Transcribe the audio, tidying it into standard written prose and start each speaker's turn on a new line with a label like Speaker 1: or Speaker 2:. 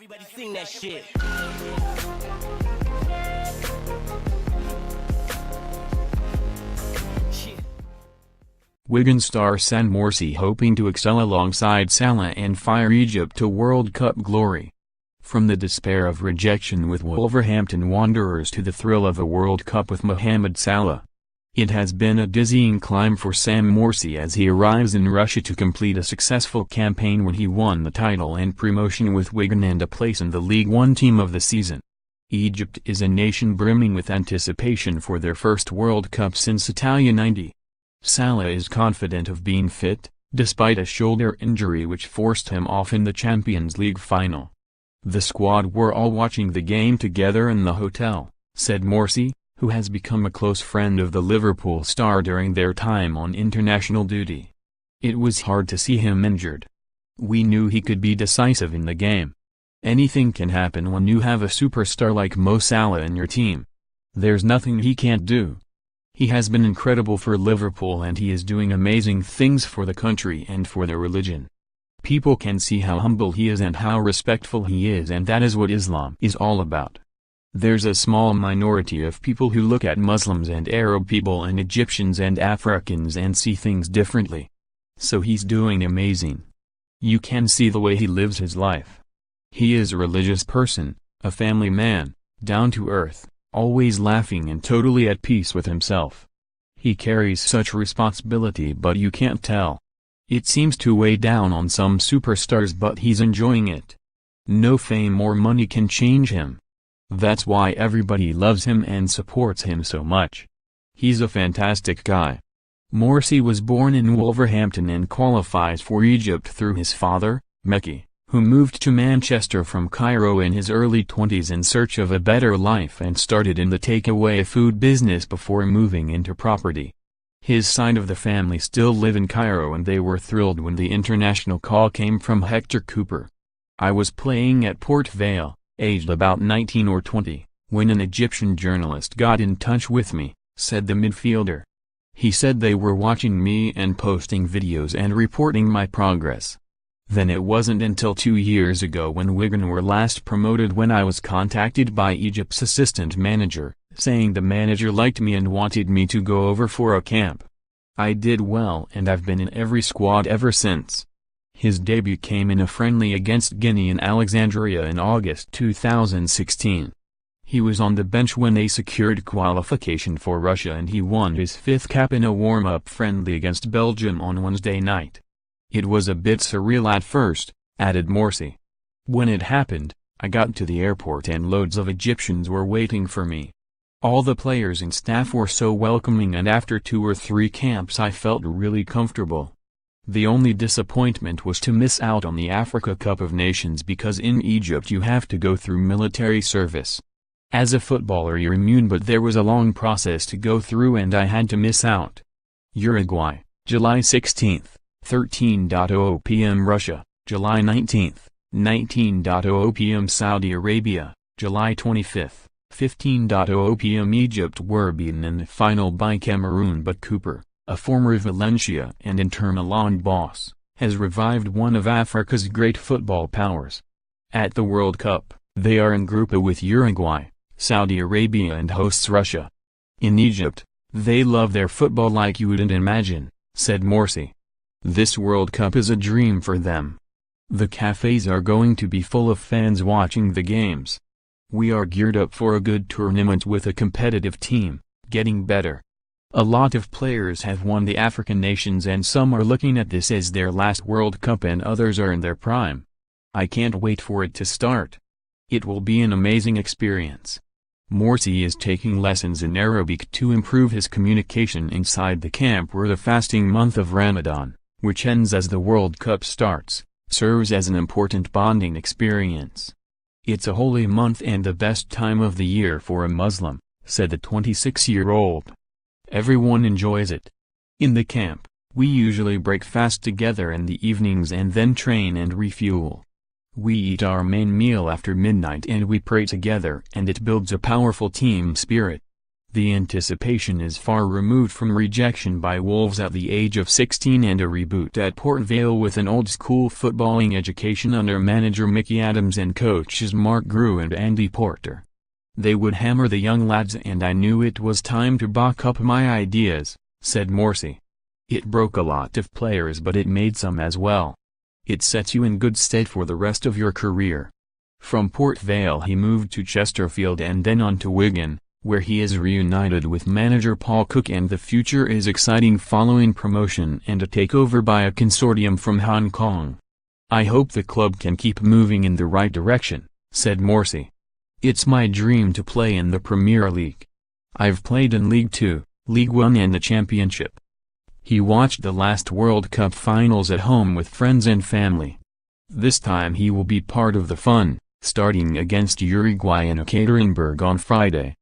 Speaker 1: Everybody sing that shit.
Speaker 2: Wigan star Sam Morsy hoping to excel alongside Salah and fire Egypt to World Cup glory. From the despair of rejection with Wolverhampton Wanderers to the thrill of a World Cup with Mohamed Salah. It has been a dizzying climb for Sam Morsy as he arrives in Russia to complete a successful campaign when he won the title and promotion with Wigan and a place in the League One team of the season. Egypt is a nation brimming with anticipation for their first World Cup since Italia '90. Salah is confident of being fit, despite a shoulder injury which forced him off in the Champions League final. The squad were all watching the game together in the hotel, said Morsy, who has become a close friend of the Liverpool star during their time on international duty. It was hard to see him injured. We knew he could be decisive in the game. Anything can happen when you have a superstar like Mo Salah in your team. There's nothing he can't do. He has been incredible for Liverpool and he is doing amazing things for the country and for their religion. People can see how humble he is and how respectful he is, and that is what Islam is all about. There's a small minority of people who look at Muslims and Arab people and Egyptians and Africans and see things differently. So he's doing amazing. You can see the way he lives his life. He is a religious person, a family man, down to earth, always laughing and totally at peace with himself. He carries such responsibility, but you can't tell. It seems to weigh down on some superstars, but he's enjoying it. No fame or money can change him. That's why everybody loves him and supports him so much. He's a fantastic guy. Morsy was born in Wolverhampton and qualifies for Egypt through his father, Meki, who moved to Manchester from Cairo in his early 20s in search of a better life and started in the takeaway food business before moving into property. His side of the family still live in Cairo and they were thrilled when the international call came from Hector Cooper. I was playing at Port Vale, aged about 19 or 20, when an Egyptian journalist got in touch with me, said the midfielder. He said they were watching me and posting videos and reporting my progress. Then it wasn't until 2 years ago when Wigan were last promoted when I was contacted by Egypt's assistant manager, saying the manager liked me and wanted me to go over for a camp. I did well and I've been in every squad ever since. His debut came in a friendly against Guinea in Alexandria in August 2016. He was on the bench when they secured qualification for Russia and he won his 5th cap in a warm-up friendly against Belgium on Wednesday night. It was a bit surreal at first, added Morsy. When it happened, I got to the airport and loads of Egyptians were waiting for me. All the players and staff were so welcoming and after 2 or 3 camps I felt really comfortable. The only disappointment was to miss out on the Africa Cup of Nations because in Egypt you have to go through military service. As a footballer you're immune, but there was a long process to go through and I had to miss out. Uruguay, July 16, 13:00 p.m. Russia, July 19, 19:00 p.m. Saudi Arabia, July 25, 15:00 p.m. Egypt were beaten in the final by Cameroon, but Cooper, a former Valencia and Inter Milan boss, has revived one of Africa's great football powers. At the World Cup, they are in Group A with Uruguay, Saudi Arabia and hosts Russia. In Egypt, they love their football like you wouldn't imagine, said Morsy. This World Cup is a dream for them. The cafes are going to be full of fans watching the games. We are geared up for a good tournament with a competitive team, getting better. A lot of players have won the African nations and some are looking at this as their last World Cup and others are in their prime. I can't wait for it to start. It will be an amazing experience. Morsy is taking lessons in Arabic to improve his communication inside the camp where the fasting month of Ramadan, which ends as the World Cup starts, serves as an important bonding experience. It's a holy month and the best time of the year for a Muslim, said the 26-year-old. Everyone enjoys it. In the camp, we usually break fast together in the evenings and then train and refuel. We eat our main meal after midnight and we pray together and it builds a powerful team spirit. The anticipation is far removed from rejection by Wolves at the age of 16 and a reboot at Port Vale with an old-school footballing education under manager Mickey Adams and coaches Mark Grew and Andy Porter. They would hammer the young lads and I knew it was time to buck up my ideas, said Morsy. It broke a lot of players but it made some as well. It sets you in good stead for the rest of your career. From Port Vale he moved to Chesterfield and then on to Wigan, where he is reunited with manager Paul Cook and the future is exciting following promotion and a takeover by a consortium from Hong Kong. I hope the club can keep moving in the right direction, said Morsy. It's my dream to play in the Premier League. I've played in League 2, League 1 and the Championship. He watched the last World Cup finals at home with friends and family. This time he will be part of the fun, starting against Uruguay in Ekaterinburg on Friday.